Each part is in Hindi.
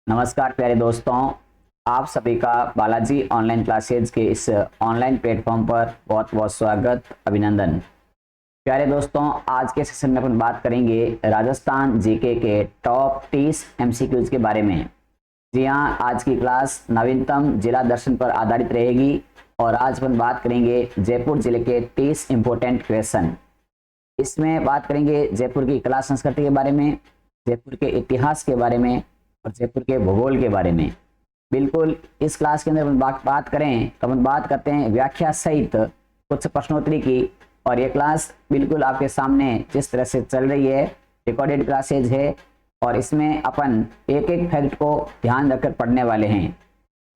नमस्कार प्यारे दोस्तों, आप सभी का बालाजी ऑनलाइन क्लासेज के इस ऑनलाइन प्लेटफॉर्म पर बहुत बहुत स्वागत, अभिनंदन। प्यारे दोस्तों, आज के सेशन में अपन बात करेंगे राजस्थान जीके के टॉप 30 एमसीक्यूज के बारे में। जी हाँ, आज की क्लास नवीनतम जिला दर्शन पर आधारित रहेगी और आज अपन बात करेंगे जयपुर जिले के 30 इंपोर्टेंट क्वेश्चन। इसमें बात करेंगे जयपुर की कला संस्कृति के बारे में, जयपुर के इतिहास के बारे में और जयपुर के भूगोल के बारे में। बिल्कुल इस क्लास के अंदर अपन बात करें तो अपन बात करते हैं व्याख्या सहित कुछ प्रश्नोत्तरी की। और ये क्लास बिल्कुल आपके सामने जिस तरह से चल रही है, रिकॉर्डेड क्लासेज है और इसमें अपन एक एक फैक्ट को ध्यान रखकर पढ़ने वाले हैं।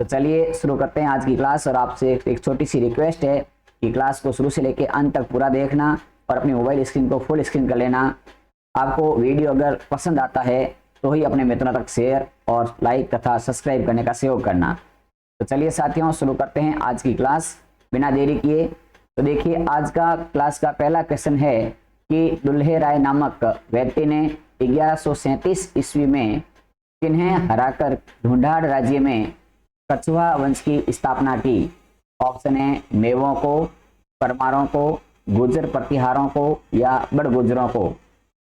तो चलिए शुरू करते हैं आज की क्लास। और आपसे एक छोटी सी रिक्वेस्ट है कि क्लास को शुरू से लेकर अंत तक पूरा देखना और अपनी मोबाइल स्क्रीन को फुल स्क्रीन कर लेना। आपको वीडियो अगर पसंद आता है तो ही अपने मित्रों तक शेयर और लाइक तथा सब्सक्राइब करने का सहयोग करना। तो चलिए साथियों, शुरू करते हैं आज की क्लास बिना देरी किए। तो देखिए, आज का क्लास का पहला क्वेश्चन है कि दुल्हे राय नामक व्यक्ति ने 1137 ईस्वी में किन्हें हराकर ढूंढाड़ राज्य में कछुआ वंश की स्थापना की। ऑप्शन है मेवों को, परमारों को, गुर्जर प्रतिहारों को या बड़गुजरों को।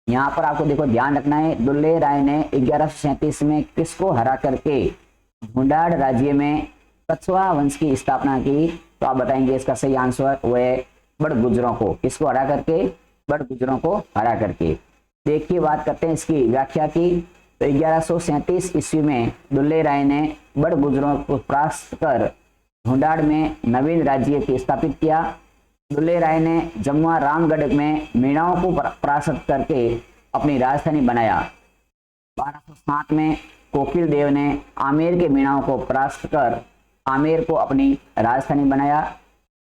यहाँ पर आपको देखो ध्यान रखना है, दुल्हे राय ने 1137 में किसको हरा करके ढूंढाड़ राज्य में कछुआ वंश की स्थापना की। तो आप बताएंगे इसका सही आंसर वो है बड़गुजरों को। किसको हरा करके? बड़गुजरों को हरा करके। देखिए, बात करते हैं इसकी व्याख्या की। तो 1137 ईस्वी में दुल्हे राय ने बड़गुजरों को परास्त कर ढूंढाड़ में नवीन राज्य की स्थापित किया। दुल्हे राय ने जमुआ रामगढ़ में मीणाओं को परास्त करके अपनी राजधानी बनाया। 1207 में कोकिल देव ने आमेर के मीणाओं को परास्त कर आमेर को अपनी राजधानी बनाया।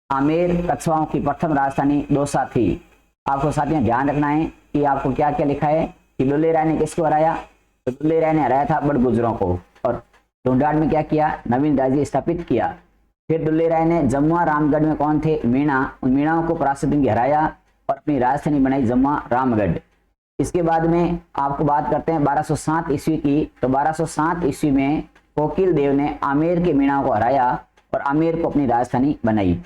आमेर कछुआओं की प्रथम राजधानी दौसा थी। आपको साथियों ध्यान रखना है कि आपको क्या क्या लिखा है कि दुल्हे राय ने किसको हराया। तो दुल्हे राय ने हराया था बड़गुजरों को और ढूंढाड़ में क्या किया? नवीन राज्य स्थापित किया। फिर दुल्हे राय ने जमुआ रामगढ़ में कौन थे? मीणा। उन मीणाओं को परास्त हराया और अपनी राजधानी बनाई जमुआ रामगढ़। इसके बाद में आपको बात करते हैं 1207 ईस्वी की। तो 1207 ईस्वी में कोकिल देव ने आमेर के मीणाओं को हराया और आमेर को अपनी राजधानी बनाई।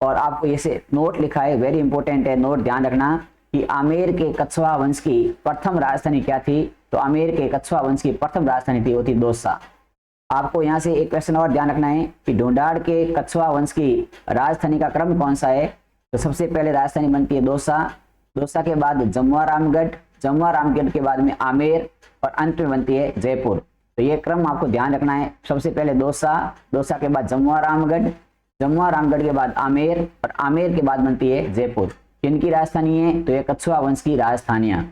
और आपको ये से नोट लिखा है, वेरी इंपॉर्टेंट है, नोट ध्यान रखना कि आमेर के कछुआ वंश की प्रथम राजधानी क्या थी। तो आमेर के कछुआ वंश की प्रथम राजधानी थी, वो थी दौसा। आपको यहाँ से एक क्वेश्चन और ध्यान रखना है कि ढूंढाड़ के कछुआ वंश की राजधानी का क्रम कौन सा है। तो सबसे पहले राजधानी बनती है दौसा, दौसा के बाद जमुआ रामगढ़, जमुआ रामगढ़ के बाद में आमेर और अंत में बनती है जयपुर। तो ये क्रम आपको ध्यान रखना है। सबसे पहले दौसा, दौसा के बाद जमुआ रामगढ़, जमुआ रामगढ़ के बाद आमेर और आमेर के बाद बनती है जयपुर। किनकी राजधानी है? तो ये कछुआ वंश की राजधानियां।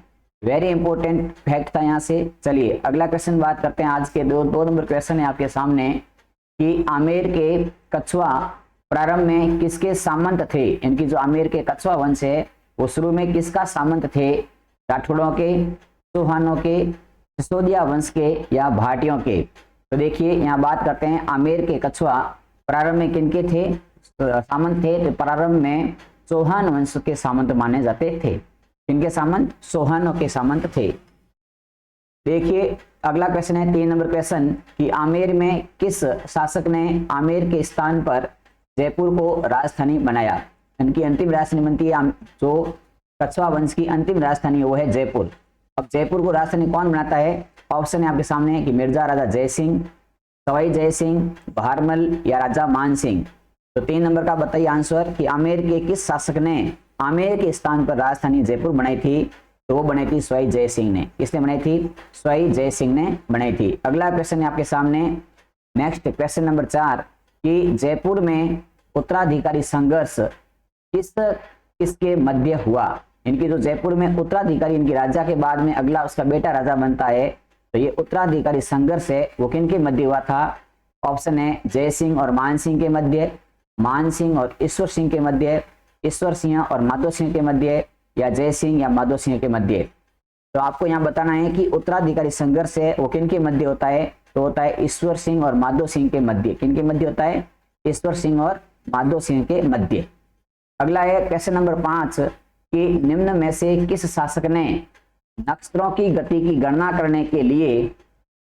वेरी इंपॉर्टेंट फैक्ट था यहाँ से। चलिए अगला क्वेश्चन बात करते हैं। आज के दो नंबर क्वेश्चन है आपके सामने कि आमेर के कछुआ प्रारंभ में किसके सामंत थे। इनकी जो आमेर के कछुआ वंश है वो शुरू में किसका सामंत थे? राठौड़ों के, चौहानों के, सिसोदिया वंश के या भाटियों के। तो देखिए यहाँ बात करते हैं आमेर के कछुआ प्रारंभ में किनके थे? सामंत थे। तो प्रारंभ में चौहान वंश के सामंत माने जाते थे। इनके सामंत चौहानों के सामंत थे। देखिए अगला क्वेश्चन है 3 नंबर क्वेश्चन कि आमेर में किस शासक ने आमेर के स्थान पर जयपुर को राजधानी बनाया। इनकी अंतिम राजधानी बनती है, जो कछुआ वंश की अंतिम राजधानी वो है जयपुर। अब जयपुर को राजधानी कौन बनाता है? ऑप्शन है आपके सामने कि मिर्जा राजा जय सिंह, सवाई जय सिंह, बहारमल या राजा मान सिंह। तो 3 नंबर का बताइए आंसर कि आमेर के किस शासक ने आमेर के स्थान पर राजधानी जयपुर बनाई थी। तो वो बनाई थी सवाई जय सिंह ने। किसने बनाई थी? सवाई जय सिंह ने बनाई थी। अगला क्वेश्चन है आपके सामने, नेक्स्ट क्वेश्चन नंबर 4 कि जयपुर में उत्तराधिकारी संघर्ष किसके मध्य हुआ। इनकी जो जयपुर में उत्तराधिकारी इनकी राजा के बाद में अगला उसका बेटा राजा बनता है। तो ये उत्तराधिकारी संघर्ष है वो किनके मध्य हुआ था? ऑप्शन है जय सिंह और मान सिंह के मध्य, मान सिंह और ईश्वर सिंह के मध्य, ईश्वर सिंह और माधो सिंह के मध्य या जय सिंह या माधो सिंह के मध्य। तो आपको यहाँ बताना है कि उत्तराधिकारी संघर्ष है वो किन के मध्य होता है। तो होता है ईश्वर सिंह और माधो सिंह के मध्य। किन के मध्य होता है? ईश्वर सिंह और माधो सिंह के मध्य। अगला है क्वेश्चन नंबर 5 कि निम्न में से किस शासक ने नक्षत्रों की गति की गणना करने के लिए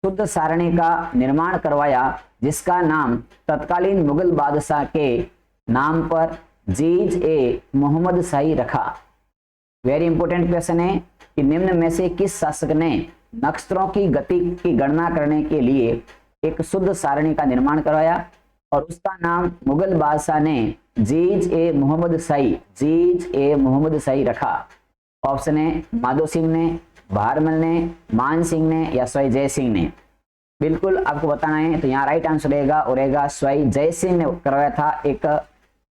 शुद्ध सारणी का निर्माण करवाया जिसका नाम तत्कालीन मुगल बादशाह के नाम पर जीज ए मोहम्मद शाही रखा। वेरी इंपॉर्टेंट क्वेश्चन है कि निम्न में से किस शासक ने नक्षत्रों की गति की गणना करने के लिए एक शुद्ध सारणी का निर्माण करवाया और उसका नाम मुगल बादशाह ने जीज ए मोहम्मद शाही रखा। ऑप्शन है माधो सिंह ने, भारमल ने, मान सिंह ने या स्वयं जय सिंह ने। बिल्कुल आपको बताना है, तो यहाँ राइट आंसर रहेगा स्वयं जय सिंह ने करवाया था एक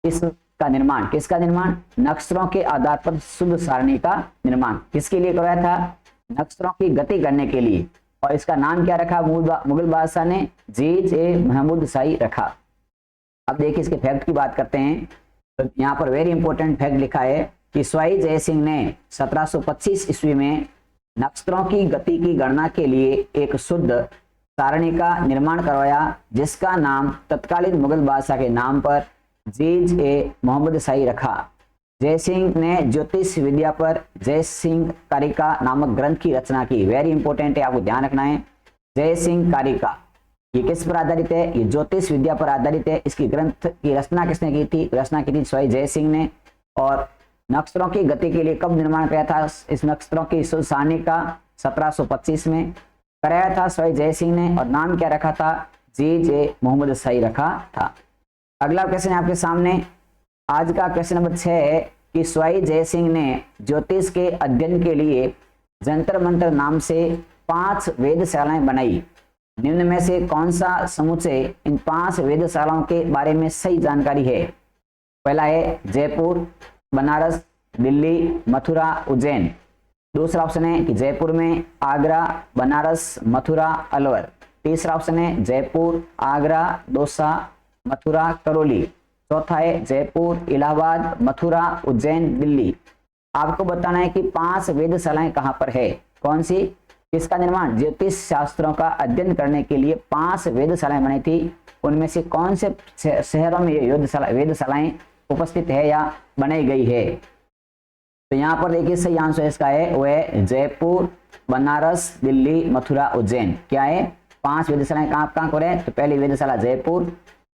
इसका निर्माण। किसका निर्माण? नक्षत्रों के आधार पर शुद्ध सारणी का निर्माण। किसके लिए करवाया था? नक्षत्रों की गति करने के लिए। और इसका नाम क्या रखा? मुगल बादशाह ने जीज ए मोहम्मद शाही रखा। अब देखिए इसके फैक्ट की बात करते हैं। तो यहाँ पर वेरी इंपॉर्टेंट फैक्ट लिखा है कि स्वयं जय सिंह ने 1725 ईस्वी में नक्षत्रों की गति की गणना के लिए एक शुद्ध सारणी का निर्माण करवाया जिसका नाम तत्कालीन मुगल बादशाह के नाम पर जीज ए मोहम्मद शाही रखा। जय सिंह ने ज्योतिष विद्या पर जय सिंह कारिका नामक ग्रंथ की रचना की। वेरी इंपॉर्टेंट है, आपको ध्यान रखना है। जय सिंह कारिका ये किस पर आधारित है? ये ज्योतिष विद्या पर आधारित है। इसकी ग्रंथ की रचना किसने की थी? रचना की थी स्वयं जय सिंह ने। और नक्षत्रों की गति के लिए कब निर्माण कराया था इस नक्षत्रों की शुद्ध सारणी का? 1725 में कराया था स्वयं जय सिंह ने। और नाम क्या रखा था? जीज ए मोहम्मद शाही रखा था। अगला क्वेश्चन आपके सामने, आज का क्वेश्चन नंबर 6 है कि स्वयं जय सिंह ने ज्योतिष के अध्ययन के लिए जंतर मंत्र नाम से 5 वेधशालाएं बनाई। निम्न में से कौन सा समुच्चय इन 5 वेधशालाओं के बारे में सही जानकारी है? पहला है जयपुर, बनारस, दिल्ली, मथुरा, उज्जैन। दूसरा ऑप्शन है कि जयपुर में आगरा, बनारस, मथुरा, अलवर। तीसरा ऑप्शन है जयपुर, आगरा, दौसा, मथुरा, करौली। चौथा है जयपुर, इलाहाबाद, मथुरा, उज्जैन, दिल्ली। आपको बताना है कि 5 वेधशालाएं कहाँ पर है, कौन सी, किसका निर्माण? ज्योतिष शास्त्रों का अध्ययन करने के लिए 5 वेधशालाएं बनी थी। उनमें से कौन से शहरों में ये वेधशालाएं उपस्थित है या बनाई गई है? तो यहाँ पर देखिए सही आंसर इसका है वो है जयपुर, बनारस, दिल्ली, मथुरा, उज्जैन। क्या है? 5 वेधशालाएं कहाँ पर है? तो पहली वेधशाला जयपुर,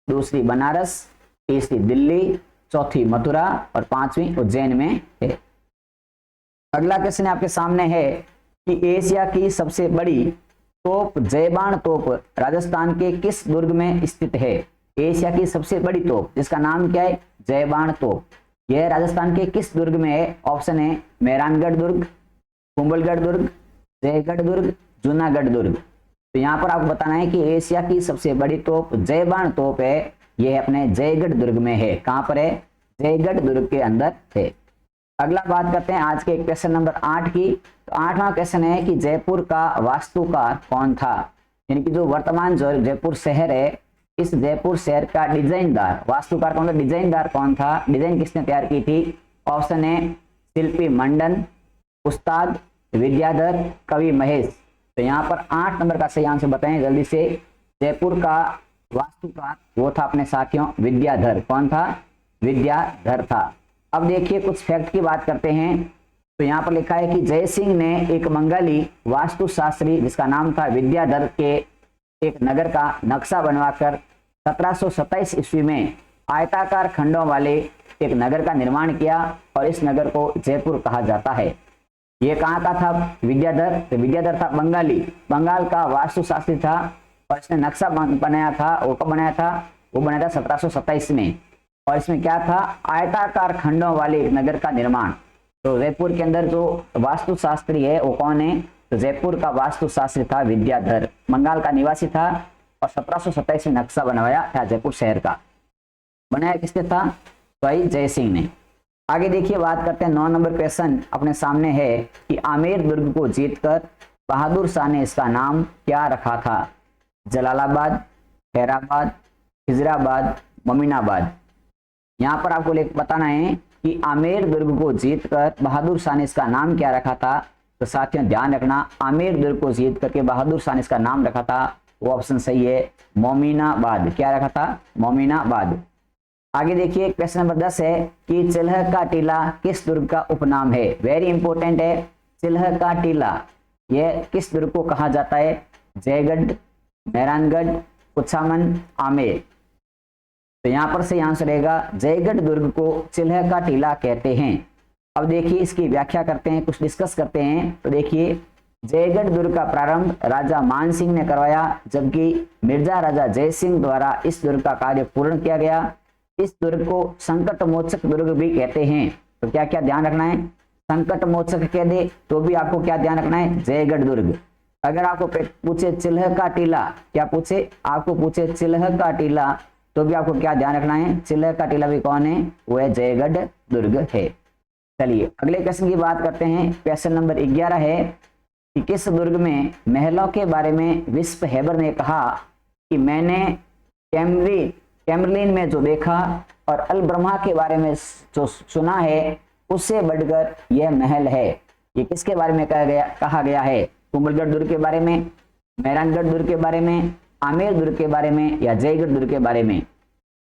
दूसरी बनारस, तीसरी दिल्ली, चौथी मथुरा और 5वीं उज्जैन में है। अगला क्वेश्चन आपके सामने है कि एशिया की सबसे बड़ी तोप जयबाण तोप राजस्थान के किस दुर्ग में स्थित है? एशिया की सबसे बड़ी तोप जिसका नाम क्या है? जयबाण तोप। यह राजस्थान के किस दुर्ग में है? ऑप्शन है मेहरानगढ़ दुर्ग, कुंभलगढ़ दुर्ग, जयगढ़ दुर्ग, जूनागढ़ दुर्ग। तो यहाँ पर आपको बताना है कि एशिया की सबसे बड़ी तोप जयबाण तोप है, यह अपने जयगढ़ दुर्ग में है। कहाँ पर है? जयगढ़ दुर्ग के अंदर है। अगला बात करते हैं आज के क्वेश्चन नंबर 8 की। तो 8वां क्वेश्चन है कि जयपुर का वास्तुकार कौन था? यानी कि जो वर्तमान जो जयपुर शहर है, इस जयपुर शहर का डिजाइनदार, वास्तुकार कौन था? डिजाइनदार कौन था? डिजाइन किसने तैयार की थी? ऑप्शन है शिल्पी मंडन, उस्ताद विद्याधर, कवि महेश। तो यहाँ पर 8 नंबर का सही आंसर बताएं जल्दी से। जयपुर का वास्तुकार वो था अपने साथियों विद्याधर। कौन था? विद्याधर था। अब देखिए कुछ फैक्ट की बात करते हैं। तो यहाँ पर लिखा है कि जय सिंह ने एक बंगाली वास्तुशास्त्री जिसका नाम था विद्याधर के एक नगर का नक्शा बनवाकर 1727 ईस्वी में आयताकार खंडों वाले एक नगर का निर्माण किया और इस नगर को जयपुर कहा जाता है। ये कहाँ का था? विद्याधर। तो विद्याधर था बंगाल का वास्तुशास्त्री था और इसने नक्शा बनाया था। वो कब बनाया था? वो बनाया था 1727 में। और इसमें क्या था? आयताकार खंडों वाले एक नगर का निर्माण। तो जयपुर के अंदर जो वास्तुशास्त्री है वो कौन है? तो जयपुर का वास्तुशास्त्री था विद्याधर, बंगाल का निवासी था और 1727 में नक्शा बनवाया था जयपुर शहर का। बनाया किसने था? स्वयं जय सिंह ने। आगे देखिए बात करते हैं 9 नंबर क्वेश्चन अपने सामने है कि आमेर दुर्ग को जीतकर बहादुर शाह ने इसका नाम क्या रखा था? जलालाबाद, खैराबाद, खिजराबाद, मोमिनाबाद। यहाँ पर आपको बताना है कि आमेर दुर्ग को जीतकर बहादुर शाह ने इसका नाम क्या रखा था। तो साथियों ध्यान रखना, आमेर दुर्ग को जीत करके बहादुर शाह ने इसका नाम रखा था, वो ऑप्शन सही है मोमिनाबाद। क्या रखा था? मोमिनाबाद। आगे देखिए क्वेश्चन नंबर 10 है कि चिल्ह का टीला किस दुर्ग का उपनाम है? वेरी इंपॉर्टेंट है। चिल्ह का टीला यह किस दुर्ग को कहा जाता है? जयगढ़, मेहरानगढ़, कुचामन, आमेर। तो यहां पर सही आंसर रहेगा जयगढ़ दुर्ग को चिल्ह का टीला कहते हैं। अब देखिए इसकी व्याख्या करते हैं, कुछ डिस्कस करते हैं। तो देखिए जयगढ़ दुर्ग का प्रारंभ राजा मान सिंह ने करवाया, जबकि मिर्जा राजा जय सिंह द्वारा इस दुर्ग का कार्य पूर्ण किया गया। इस दुर्ग को संकट मोचक दुर्ग भी कहते हैं। तो क्या क्या ध्यान रखना है, संकट मोचक कह दे तो भी आपको क्या ध्यान रखना है, जयगढ़ दुर्ग। अगर आपको पूछे चिल्ह का टीला, क्या पूछे, आपको पूछे चिल्ह का टीला, तो भी आपको क्या ध्यान रखना है, चिल्ह का टीला भी कौन है, वो है जयगढ़ दुर्ग है। चलिए अगले क्वेश्चन की बात करते हैं। क्वेश्चन नंबर 11 है कि किस दुर्ग में महलों के बारे में विस्प हेबर ने कहा कि मैंने कैमरलिन में जो देखा और अल ब्रह्मा के बारे में जो सुना है उससे बढ़कर यह महल है। ये किसके बारे में कहा गया है, कुंभलगढ़ दुर्ग के बारे में, मेहरानगढ़ दुर्ग के बारे में, आमेर दुर्ग के बारे में या जयगढ़ दुर्ग के बारे में।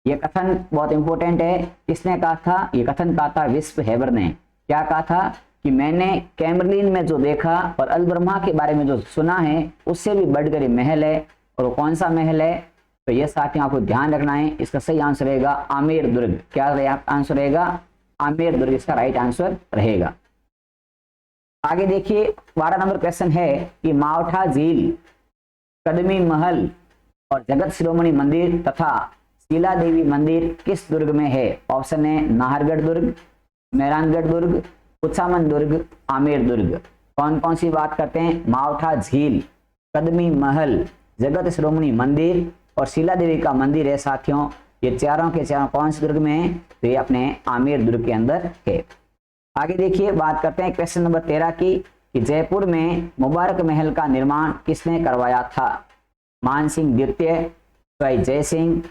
यह कथन बहुत इंपॉर्टेंट है। किसने कहा था, यह कथन कहा था विस्प हेबर ने। क्या कहा था कि मैंने कैमरलिन में जो देखा और अल ब्रह्मा के बारे में जो सुना है उससे भी बढ़कर महल है। और वो कौन सा महल है, तो ये साथियों आपको ध्यान रखना है। इसका सही आंसर रहेगा आमेर दुर्ग। क्या आंसर रहेगा, आमेर दुर्ग इसका राइट आंसर रहेगा। आगे देखिए 12 नंबर क्वेश्चन है कि मावठा झील, कदमी महल और जगत शिरोमणि मंदिर तथा शीला देवी मंदिर किस दुर्ग में है। ऑप्शन है नाहरगढ़ दुर्ग, मेहरानगढ़ दुर्ग, कुचामन दुर्ग, आमेर दुर्ग। कौन कौन सी बात करते हैं, मावठा झील, कदमी महल, जगत शिरोमणि मंदिर और शीला देवी का मंदिर है साथियों। ये चारों के चारों कौन से दुर्ग में है, तो ये अपने आमेर दुर्ग के अंदर है। आगे देखिए बात करते हैं क्वेश्चन नंबर 13 की कि जयपुर में मुबारक महल का निर्माण किसने करवाया था। मान सिंह द्वितीय, स्वाई जय सिंह,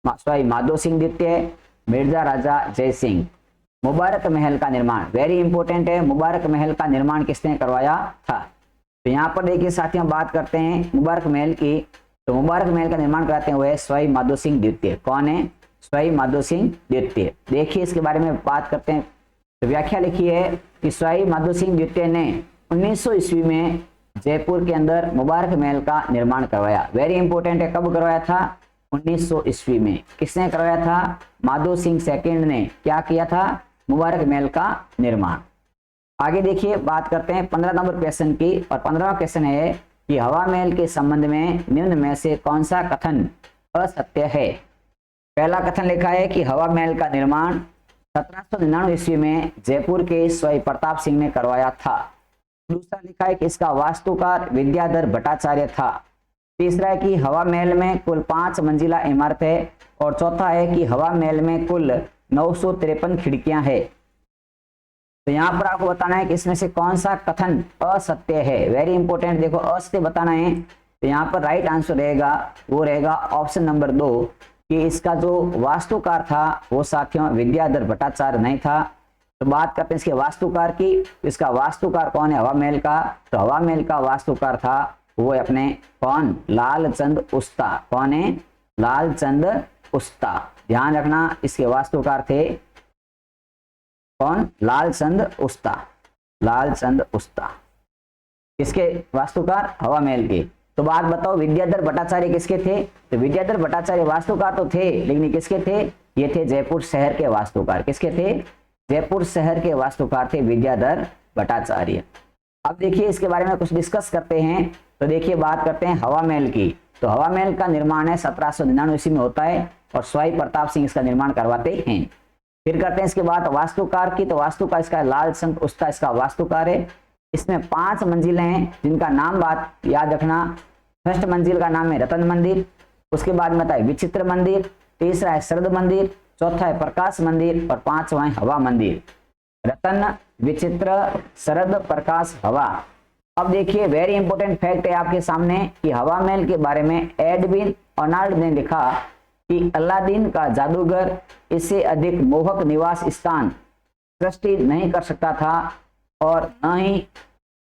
स्वाई माधो सिंह द्वितीय, मिर्जा राजा जय सिंह। मुबारक महल का निर्माण वेरी इंपॉर्टेंट है। मुबारक महल का निर्माण किसने करवाया था। तो यहाँ पर देखिए साथियों बात करते हैं मुबारक महल की। तो मुबारक महल का निर्माण कराते हुए स्वाई माधो सिंह द्वितीय। कौन है, स्वाई माधो सिंह द्वितीय। देखिए इसके बारे में बात करते हैं। तो व्याख्या लिखी है कि स्वाई माधो सिंह द्वितीय ने 1900 ईस्वी में जयपुर के अंदर मुबारक महल का निर्माण करवाया। वेरी इंपॉर्टेंट है, कब करवाया था, 1900 ईस्वी में। किसने करवाया था, माधो सिंह सेकंड ने क्या किया था, मुबारक महल का निर्माण। आगे देखिए बात करते हैं 15 नंबर क्वेश्चन की। और 15वां क्वेश्चन है कि हवा महल के संबंध में निम्न में से कौन सा कथन असत्य है। पहला कथन लिखा है कि हवा महल का निर्माण 1799 ईस्वी में जयपुर के स्वाई प्रताप सिंह ने करवाया था। दूसरा लिखा है कि इसका वास्तुकार विद्याधर भट्टाचार्य था। तीसरा है कि हवा महल में कुल 5 मंजिला इमारत है। और चौथा है कि हवा महल में कुल 953 खिड़कियां है। तो यहाँ पर आपको बताना है कि इसमें से कौन सा कथन असत्य है। वेरी इंपॉर्टेंट, देखो असत्य बताना है। तो यहाँ पर राइट आंसर रहेगा वो रहेगा ऑप्शन नंबर 2 कि इसका जो वास्तुकार था वो साथियों विद्याधर भट्टाचार्य नहीं था। तो बात करते हैं इसके वास्तुकार की। इसका वास्तुकार कौन है, हवा महल का। तो हवा महल का वास्तुकार था वो अपने कौन, लालचंद उस्ता। कौन है, लालचंद उस्ता। ध्यान रखना इसके वास्तुकार थे कौन, लालचंद उस्ता। लालचंद उस्ता किसके वास्तुकार, हवा महल के। तो बात बताओ विद्याधर भट्टाचार्य किसके थे। तो विद्याधर भट्टाचार्य वास्तुकार तो थे, लेकिन किसके थे, ये थे जयपुर शहर के वास्तुकार। किसके थे, जयपुर शहर के वास्तुकार थे विद्याधर भट्टाचार्य। अब देखिए इसके बारे में कुछ डिस्कस करते हैं। तो देखिए बात करते हैं हवा महल की। तो हवा महल का निर्माण है 1799 ईस्वी में होता है और स्वाई प्रताप सिंह इसका निर्माण करवाते हैं। फिर करते हैं इसके बाद वास्तुकार की। तो वास्तुकार इसका लालचंद उस्ता इसका वास्तुकार है। इसमें 5 मंजिलें हैं जिनका नाम बात याद रखना। फर्स्ट मंजिल का नाम है रतन मंदिर, उसके बाद में आता है विचित्र मंदिर, तीसरा है शरद मंदिर, चौथा है प्रकाश मंदिर और 5वां है हवा मंदिर। रतन, विचित्र, शरद, प्रकाश, हवा। अब देखिए वेरी इंपॉर्टेंट फैक्ट है आपके सामने कि हवा महल के बारे में एडविन अर्नाल्ड ने लिखा कि अलादीन का जादूगर इससे अधिक मोहक निवास स्थान सृष्टि नहीं कर सकता था और न ही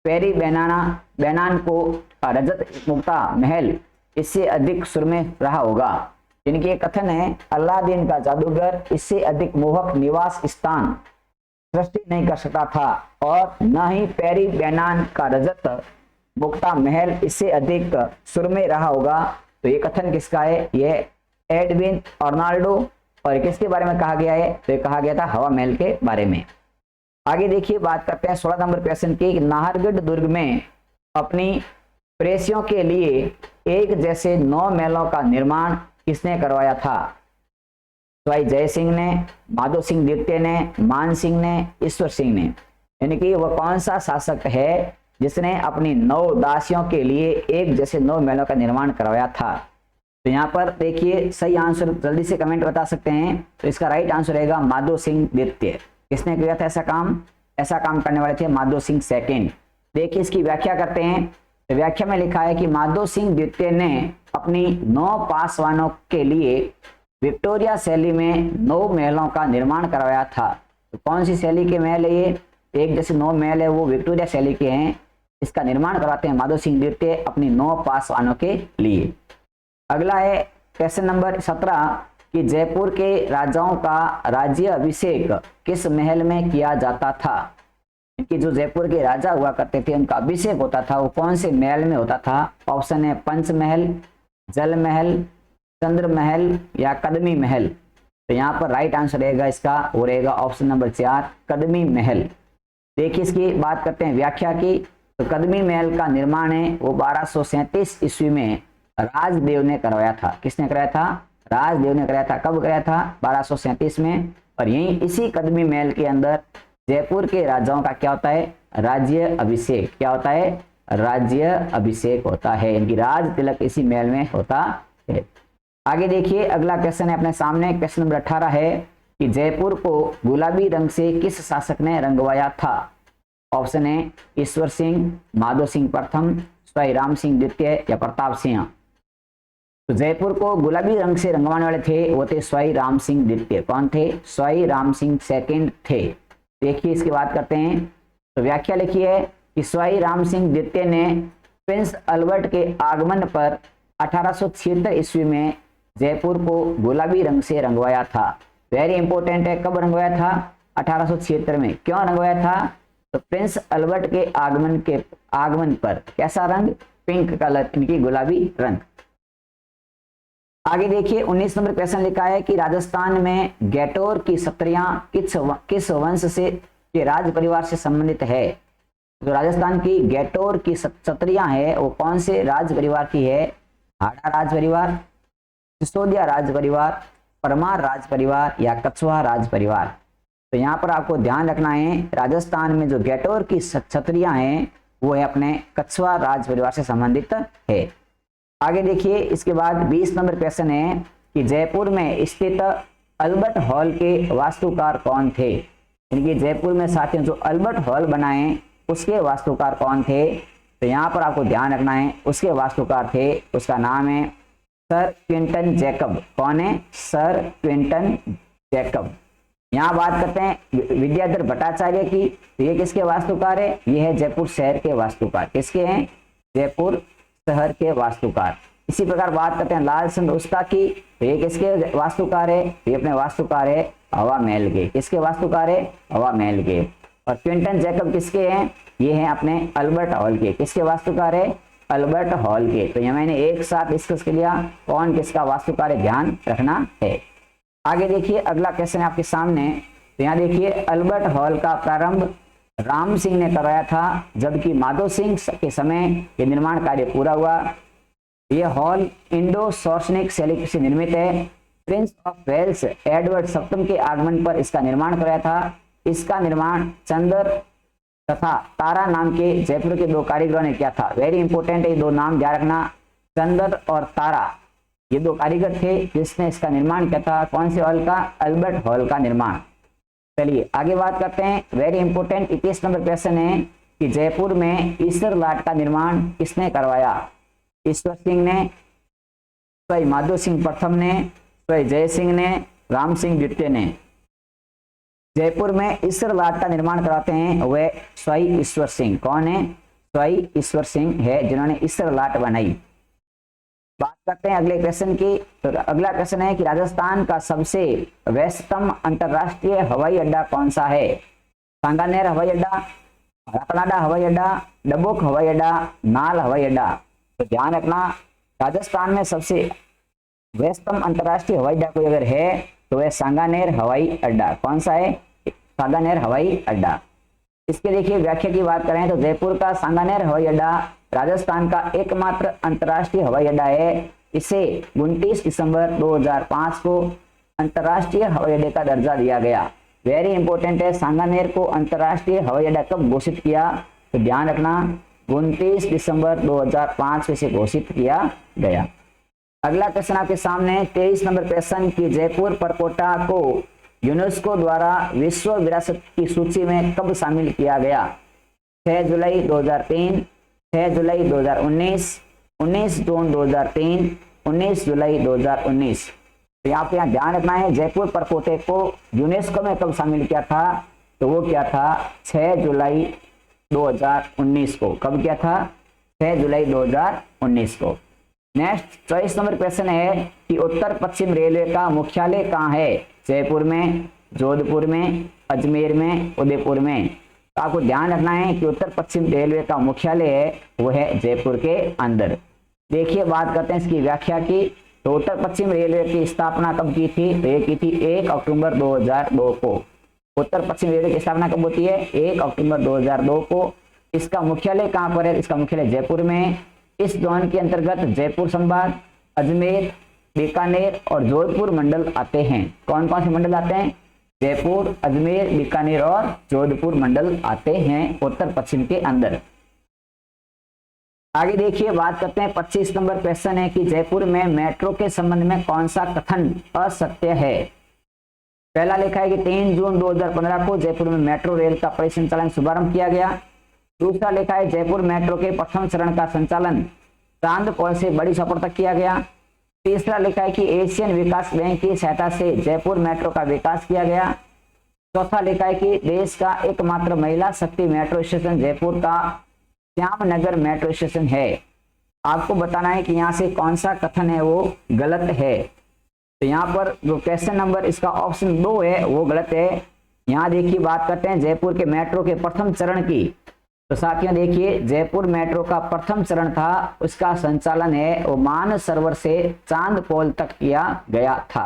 पेरी बेनान को रजत मुक्ता महल इससे अधिक सुरम्य रहा होगा। जिनके कथन है अलादीन का जादूगर इससे अधिक मोहक निवास स्थान सृष्टि नहीं कर सकता था और न ही पेरी बेनान का रजत मुक्ता महल इससे अधिक सुरमय रहा होगा। तो ये कथन किसका है? ये एडविन अर्नाल्डो। और किसके बारे में कहा गया है? तो ये कहा गया था हवा महल के बारे में। आगे देखिए, बात करते हैं 16 नंबर क्वेश्चन की। नाहरगढ़ दुर्ग में अपनी प्रेसियों के लिए एक जैसे 9 महलों का निर्माण किसने करवाया था? स्वाई जय सिंह ने, माधो सिंह द्वितीय ने, मान सिंह ने, ईश्वर सिंह ने। यानी कि वह कौन सा शासक है जिसने अपनी 9 दासियों के लिए एक जैसे 9 महलों का निर्माण करवाया था? तो यहाँ पर देखिए, सही आंसर जल्दी से कमेंट बता सकते हैं। तो इसका राइट आंसर रहेगा माधो सिंह द्वितीय। किसने किया था ऐसा काम? ऐसा काम करने वाले थे माधो सिंह सेकंड। देखिए, इसकी व्याख्या करते हैं। तो व्याख्या में लिखा है कि माधो सिंह द्वितीय ने अपनी 9 पासवानों के लिए विक्टोरिया शैली में 9 महलों का निर्माण करवाया था। तो कौन सी शैली के महल है ये? एक जैसे 9 महल है, वो विक्टोरिया शैली के हैं। इसका निर्माण करवाते हैं माधो सिंह द्वितीय अपनी 9 पासवानों के लिए। अगला है क्वेश्चन नंबर 17 कि जयपुर के राजाओं का राज्य अभिषेक किस महल में किया जाता था? कि जो जयपुर के राजा हुआ करते थे उनका अभिषेक होता था, वो कौन से महल में होता था? ऑप्शन है पंचमहल, जल महल, चंद्र महल या कदमी महल। तो यहाँ पर राइट आंसर रहेगा इसका, वो रहेगा ऑप्शन नंबर 4 कदमी महल। देखिए, इसकी बात करते हैं व्याख्या की। तो कदमी महल का निर्माण है वो 1237 ईस्वी में राजदेव ने करवाया था। किसने कराया था? राजदेव ने कराया था। कब कराया था? 1237 में। और यही इसी कदमी महल के अंदर जयपुर के राजाओं का क्या होता है? राज्य अभिषेक। क्या होता है? राज्य अभिषेक होता है। इनकी राज तिलक इसी महल में होता है। आगे देखिए, अगला क्वेश्चन है अपने सामने। क्वेश्चन नंबर 18 है कि जयपुर को गुलाबी रंग से किस शासक ने रंगवाया था? ऑप्शन है ईश्वर सिंह, माधो सिंह प्रथम, स्वाई राम सिंह द्वितीय या प्रताप सिंह। तो जयपुर को गुलाबी रंग से रंगवाने वाले थे वो थे स्वाई राम सिंह द्वितीय। कौन थे? स्वाई राम सिंह सेकंड थे। देखिए, इसकी बात करते हैं। तो व्याख्या लिखी है कि स्वाई राम सिंह द्वितीय ने प्रिंस अल्बर्ट के आगमन पर 1876 ईस्वी में जयपुर को गुलाबी रंग से रंगवाया था। वेरी इंपॉर्टेंट है, कब रंगवाया था? 1876 में। क्यों रंगवाया था? तो प्रिंस अल्बर्ट के आगमन पर कैसा रंग? पिंक कलर, इनकी गुलाबी रंग। आगे देखिए, 19 नंबर क्वेश्चन लिखा है कि राजस्थान में गैटोर की क्षत्रियां किस वंश से के राज परिवार से संबंधित है? तो राजस्थान की गैटोर की क्षत्रियां है वो कौन से राज परिवार की है? हाड़ा राज परिवार, सिसोदिया राज परिवार, परमार राज परिवार या कछवाहा राज परिवार। तो यहाँ पर आपको ध्यान रखना है, राजस्थान में जो गैटोर की क्षत्रियां हैं वो है अपने कछवाहा राज परिवार से संबंधित है। आगे देखिए, इसके बाद 20 नंबर क्वेश्चन है कि जयपुर में स्थित अल्बर्ट हॉल के वास्तुकार कौन थे? यानी कि जयपुर में साथियों जो अल्बर्ट हॉल बनाए उसके वास्तुकार कौन थे? तो यहाँ पर आपको ध्यान रखना है, उसके वास्तुकार थे, उसका नाम है सर क्विंटन जैकब। कौन है? Sir Quinton Jacob. यहाँ बात करते हैं विद्याधर भट्टाचार्य की। तो ये किसके वास्तुकार है? ये है जयपुर शहर के वास्तुकार। किसके हैं? जयपुर शहर के वास्तुकार। इसी प्रकार बात करते हैं लाल चंद उस्ता की। तो ये किसके वास्तुकार है? ये अपने वास्तुकार है हवा महल के। किसके वास्तुकार है? हवा महल के। और क्विंटन जैकब किसके हैं? ये हैं अपने अल्बर्ट हॉल के। किसके वास्तुकार है? अल्बर्ट हॉल के। तो ये मैंने एक साथ डिस्कस कर लिया कौन किसका वास्तुकार है, ध्यान रखना है। आगे देखिए, अगला क्वेश्चन है आपके सामने। तो यहाँ देखिए, अल्बर्ट हॉल का प्रारंभ राम सिंह ने करवाया था, जबकि माधो सिंह के समय ये निर्माण कार्य पूरा हुआ। यह हॉल इंडो सॉर्सनिक शैली से निर्मित है। प्रिंस ऑफ वेल्स एडवर्ड सप्तम के आगमन पर इसका निर्माण कराया था। इसका निर्माण चंद्र तथा तारा नाम के जयपुर के 2 कारीगरों ने किया था। वेरी इंपॉर्टेंट है, 2 नाम ध्यान रखना, चंद्र और तारा, ये 2 कारीगर थे जिसने इसका निर्माण किया था। कौन से हॉल का? अल्बर्ट हॉल का निर्माण। चलिए आगे बात करते हैं। वेरी इंपॉर्टेंट 21 नंबर क्वेश्चन है कि जयपुर में ईश्वर लाट का निर्माण किसने करवाया? ईश्वर सिंह ने, स्वाई माधो सिंह प्रथम ने, स्वाई जय सिंह ने, राम सिंह द्वितीय ने। जयपुर में ईश्वर लाट का निर्माण कराते हैं वह स्वाई ईश्वर सिंह। कौन है? स्वाई ईश्वर सिंह है जिन्होंने ईश्वर लाट बनाई। बात करते हैं अगले क्वेश्चन की। तो अगला क्वेश्चन है कि राजस्थान का सबसे व्यस्तम अंतरराष्ट्रीय हवाई अड्डा कौन सा है? सांगानेर हवाई अड्डा, राकनाडा हवाई अड्डा, डबोक हवाई अड्डा, नाल हवाई अड्डा। तो ध्यान रखना, राजस्थान में सबसे व्यस्तम अंतर्राष्ट्रीय हवाई अड्डा कोई अगर है तो वह सांगानेर हवाई अड्डा। कौन सा है? सांगानेर हवाई अड्डा। इसके देखिए व्याख्या की बात करें तो जयपुर का सांगानेर हवाई अड्डा राजस्थान का एकमात्र अंतर्राष्ट्रीय हवाई अड्डा है। इसे 29 दिसंबर 2005 को अंतर्राष्ट्रीय हवाई अड्डे का दर्जा दिया गया। वेरी इंपॉर्टेंट है, सांगानेर को अंतर्राष्ट्रीय हवाई अड्डा कब घोषित किया? तो ध्यान रखना 29 दिसंबर 2005 में इसे घोषित किया गया। अगला क्वेश्चन आपके सामने 23 नंबर क्वेश्चन की जयपुर परकोटा को यूनेस्को द्वारा विश्व विरासत की सूची में कब शामिल किया गया? 6 जुलाई 2003, 6 जुलाई 2019, 19 जून 2003, 19 जुलाई 2019। तो यहाँ ध्यान रखना है, जयपुर परकोटे को यूनेस्को में कब शामिल किया था? तो वो क्या था? 6 जुलाई 2019 को। कब किया था? 6 जुलाई 2019 को। नेक्स्ट 24 नंबर क्वेश्चन है कि उत्तर पश्चिम रेलवे का मुख्यालय कहाँ है? जयपुर में, जोधपुर में, अजमेर में, उदयपुर में। तो आपको ध्यान रखना है कि उत्तर पश्चिम रेलवे का मुख्यालय है वो है जयपुर के अंदर। देखिए बात करते हैं इसकी व्याख्या की। तो उत्तर पश्चिम रेलवे की स्थापना कब की थी? तो ये की थी 1 अक्टूबर 2002 को। उत्तर पश्चिम रेलवे की स्थापना कब होती है? 1 अक्टूबर 2002 को। इसका मुख्यालय कहाँ पर है? इसका मुख्यालय जयपुर में। इस जोन के अंतर्गत जयपुर संभाग, अजमेर, बीकानेर और जोधपुर मंडल आते हैं। कौन कौन से मंडल आते हैं? जयपुर, अजमेर, बीकानेर और जोधपुर मंडल आते हैं उत्तर पश्चिम के अंदर। आगे देखिए बात करते हैं 25 नंबर क्वेश्चन है कि जयपुर में मेट्रो के संबंध में कौन सा कथन असत्य है? पहला लिखा है कि 3 जून 2015 को जयपुर में मेट्रो रेल का परिसंचालन शुभारंभ किया गया। दूसरा लिखा है जयपुर मेट्रो के प्रथम चरण का संचालन चांदपोल से बड़ी छपड़ तक किया गया। तीसरा लिखा है कि एशियन विकास बैंक की सहायता से जयपुर मेट्रो का विकास किया गया। चौथा लिखा है कि देश का एकमात्र महिला शक्ति मेट्रो स्टेशन जयपुर का श्याम नगर मेट्रो स्टेशन है। आपको बताना है कि यहाँ से कौन सा कथन है वो गलत है। तो यहाँ पर जो क्वेश्चन नंबर इसका ऑप्शन 2 है वो गलत है। यहाँ देखिए बात करते हैं जयपुर के मेट्रो के प्रथम चरण की। तो साथियों देखिए जयपुर मेट्रो का प्रथम चरण था, उसका संचालन है वो मान सरोवर से चांदपोल तक किया गया था।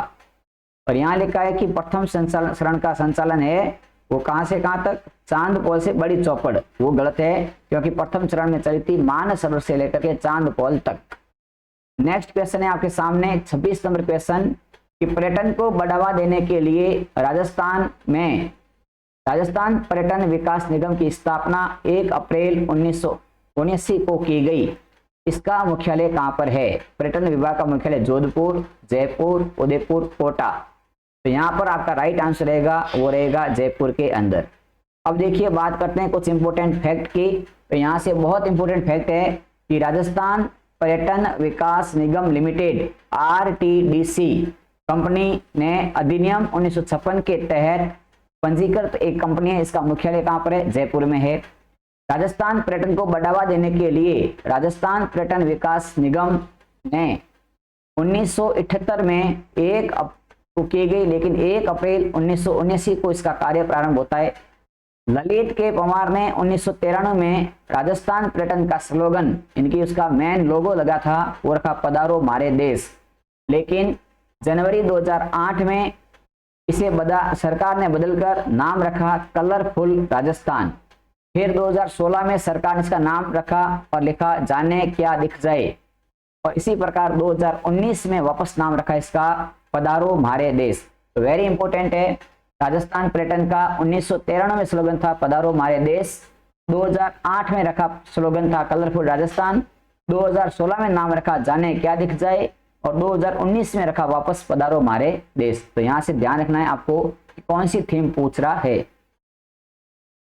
और यहाँ लिखा है कि प्रथम चरण का संचालन है वो कहां से कहां तक? चांदपोल से बड़ी चौपड़। वो गलत है क्योंकि प्रथम चरण में चली थी मान सरोवर से लेकर के चांदपोल तक। नेक्स्ट क्वेश्चन है आपके सामने 26 नंबर क्वेश्चन कि पर्यटन को बढ़ावा देने के लिए राजस्थान पर्यटन विकास निगम की स्थापना 1 अप्रैल 1979 को की गई। इसका मुख्यालय कहां पर है? पर्यटन विभाग का मुख्यालय जोधपुर, जयपुर, उदयपुर, कोटा। तो यहाँ पर आपका राइट आंसर रहेगा वो रहेगा जयपुर के अंदर। अब देखिए बात करते हैं कुछ इंपोर्टेंट फैक्ट की। तो यहाँ से बहुत इंपोर्टेंट फैक्ट है कि राजस्थान पर्यटन विकास निगम लिमिटेड RTDC कंपनी ने अधिनियम 1956 के तहत पंजीकृत एक कंपनी है। इसका मुख्यालय कहां पर है? जयपुर में है। राजस्थान पर्यटन को बढ़ावा देने के लिए राजस्थान पर्यटन विकास निगम ने 1978 में को की गई, लेकिन 1 अप्रैल 1979 को इसका कार्य प्रारंभ होता है। ललित के पंवार ने 1993 में राजस्थान पर्यटन का स्लोगन इनकी उसका मेन लोगो लगा था वो रखा पधारो मारे देश। लेकिन जनवरी 2008 में इसे सरकार ने बदलकर नाम रखा कलरफुल राजस्थान। फिर 2016 में सरकार ने इसका नाम रखा और लिखा जाने क्या दिख जाए। और इसी प्रकार 2019 में वापस नाम रखा इसका पधारो मारे देश। तो वेरी इंपॉर्टेंट है, राजस्थान पर्यटन का 1993 में स्लोगन था पधारो मारे देश, 2008 में रखा स्लोगन था कलरफुल राजस्थान, 2016 में नाम रखा जाने क्या दिख जाए और 2019 में रखा वापस पधारो मारे देश। तो यहां से ध्यान रखना है आपको कि कौन सी थीम पूछ रहा है।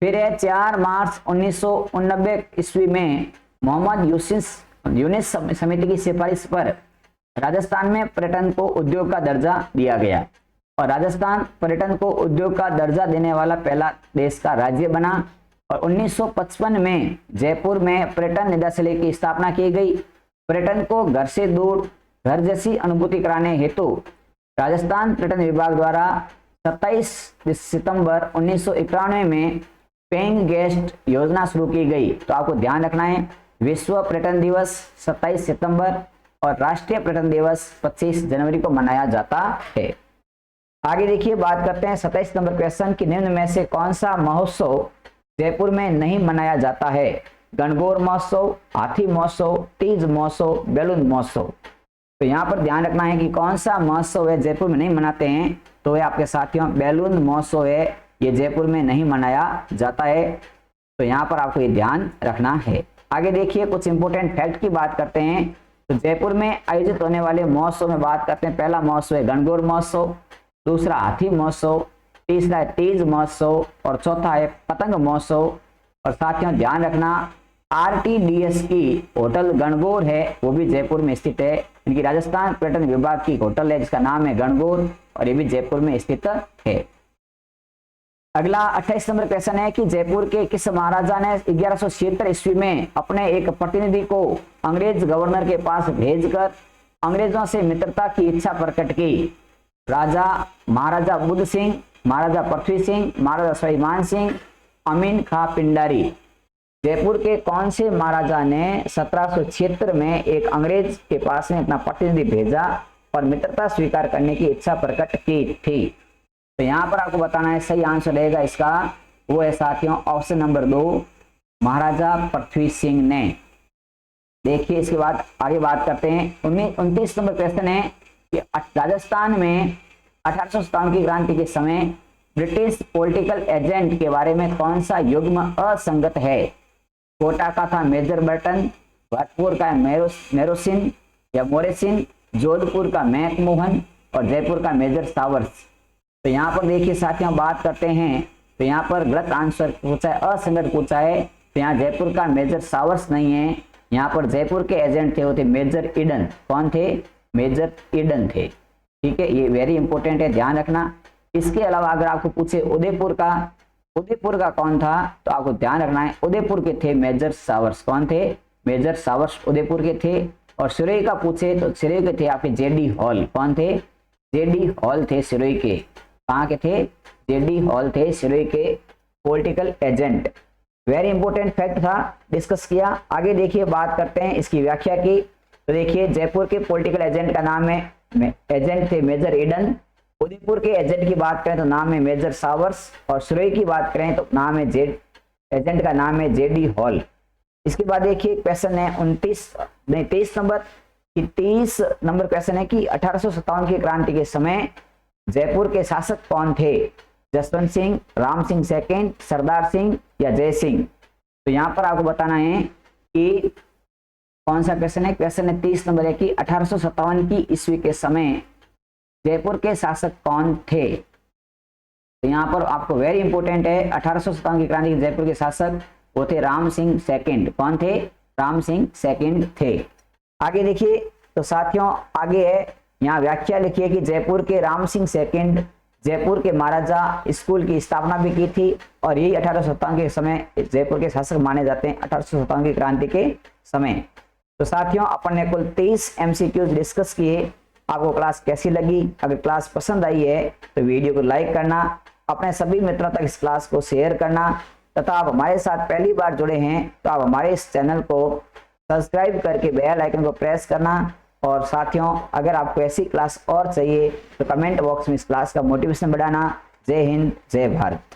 फिर है 4 मार्च 1989 ईस्वी में मोहम्मद यूनिस समिति की सिफारिश पर राजस्थान में पर्यटन को उद्योग का दर्जा दिया गया और राजस्थान पर्यटन को उद्योग का दर्जा देने वाला पहला देश का राज्य बना। और 1955 में जयपुर में पर्यटन निदेशालय की स्थापना की गई। पर्यटन को घर से दूर घर जैसी अनुभूति कराने हेतु राजस्थान पर्यटन विभाग द्वारा 27 सितंबर 1991 में पेइंग गेस्ट योजना शुरू की गई? तो आपको ध्यान रखना है विश्व पर्यटन दिवस 27 सितंबर और राष्ट्रीय पर्यटन दिवस 25 जनवरी को मनाया जाता है। आगे देखिए बात करते हैं 27 नंबर क्वेश्चन की, निम्न में से कौन सा महोत्सव जयपुर में नहीं मनाया जाता है? गणगौर महोत्सव, हाथी महोत्सव, तीज महोत्सव, बैलून महोत्सव। तो यहाँ पर ध्यान रखना है कि कौन सा महोत्सव है जयपुर में नहीं मनाते हैं, तो ये आपके साथियों बैलून महोत्सव है, ये जयपुर में नहीं मनाया जाता है। तो यहाँ पर आपको ये ध्यान रखना है। आगे देखिए कुछ इंपोर्टेंट फैक्ट की बात करते हैं। तो जयपुर में आयोजित होने वाले महोत्सव में बात करते हैं। पहला महोत्सव है गणगौर महोत्सव, दूसरा हाथी महोत्सव, तीसरा है तीज महोत्सव और चौथा है पतंग महोत्सव। और साथियों ध्यान रखना RTDS की होटल गणगौर है, वो भी जयपुर में स्थित है। इनकी राजस्थान पर्यटन विभाग की होटल है जिसका नाम है गणगौर और ये भी जयपुर में स्थित है। अगला 28 नंबर क्वेश्चन है कि जयपुर के किस महाराजा ने 1176 ईस्वी में अपने एक प्रतिनिधि को अंग्रेज गवर्नर के पास भेजकर अंग्रेजों से मित्रता की इच्छा प्रकट की? राजा महाराजा बुद्ध सिंह, महाराजा पृथ्वी सिंह, महाराजा स्वाभिमान सिंह, अमीन खां पिंडारी। जयपुर के कौन से महाराजा ने 1776 में एक अंग्रेज के पास में अपना प्रतिनिधि भेजा और मित्रता स्वीकार करने की इच्छा प्रकट की थी? तो यहाँ पर आपको बताना है सही आंसर रहेगा इसका, वो है साथियों ऑप्शन नंबर 2 महाराजा पृथ्वी सिंह ने। देखिए इसके बाद आगे बात करते हैं। 29 नंबर क्वेश्चन है कि राजस्थान में 1857 की क्रांति के समय ब्रिटिश पॉलिटिकल एजेंट के बारे में कौन सा युग्म असंगत है? कोटा का था मेजर बर्टन, भरतपुर का मेरोसिन या मोरेसिन, जोधपुर का मैकमोहन और जयपुर का मेजर सावर्स। तो यहाँ पर देखिए साथियों बात करते हैं, तो यहाँ पर गलत आंसर पूछा है, असंगत पूछा है। तो यहाँ जयपुर का मेजर सावर्स नहीं है, यहाँ पर जयपुर के एजेंट थे वो थे मेजर ईडन। कौन थे? मेजर ईडन थे। ठीक है, ये वेरी इंपॉर्टेंट है, ध्यान रखना। इसके अलावा अगर आपको पूछे उदयपुर का कौन था, तो आपको ध्यान रखना है उदयपुर के थे मेजर सावर्स। कौन थे? मेजर सावर्स उदयपुर के थे। और सिरोही का पूछे तो सिरोही के थे आपके जेडी हॉल। कौन थे? जेडी हॉल थे सिरोही के। कहाँ के थे? जेडी हॉल थे सिरोही के political agent. Very important fact था, डिस्कस किया। आगे देखिए बात करते हैं इसकी व्याख्या की। तो देखिए जयपुर के पॉलिटिकल एजेंट का नाम है, एजेंट थे मेजर ईडन। उदयपुर के एजेंट की बात करें तो नाम है मेजर सावर्स और सिरोही की बात करें तो नाम है एजेंट का नाम है जेडी हॉल। इसके बाद देखिए क्वेश्चन है 23 नंबर की 30 नंबर क्वेश्चन है कि 1857 की क्रांति के समय जयपुर के शासक कौन थे? जसवंत सिंह, राम सिंह सेकंड, सरदार सिंह या जय सिंह? तो यहाँ पर आपको बताना है कि कौन सा क्वेश्चन है। क्वेश्चन है 30 नंबर है कि 1857 की ईस्वी के समय जयपुर के शासक कौन थे? तो यहाँ पर आपको वेरी इंपॉर्टेंट है, 1857 की क्रांति के जयपुर के शासक वो थे राम सिंह सेकंड। कौन थे? राम सिंह सेकंड थे। आगे देखिए तो साथियों आगे है, यहाँ व्याख्या लिखिए कि जयपुर के राम सिंह सेकंड जयपुर के महाराजा स्कूल की स्थापना भी की थी और यही 1857 के समय जयपुर के शासक माने जाते हैं, 1857 की क्रांति के समय। तो साथियों अपन ने कुल 30 MCQs डिस्कस किए। आपको क्लास कैसी लगी? अगर क्लास पसंद आई है तो वीडियो को लाइक करना, अपने सभी मित्रों तक इस क्लास को शेयर करना तथा आप हमारे साथ पहली बार जुड़े हैं तो आप हमारे इस चैनल को सब्सक्राइब करके बेल आइकन को प्रेस करना। और साथियों अगर आपको ऐसी क्लास और चाहिए तो कमेंट बॉक्स में इस क्लास का मोटिवेशन बढ़ाना। जय हिंद, जय भारत।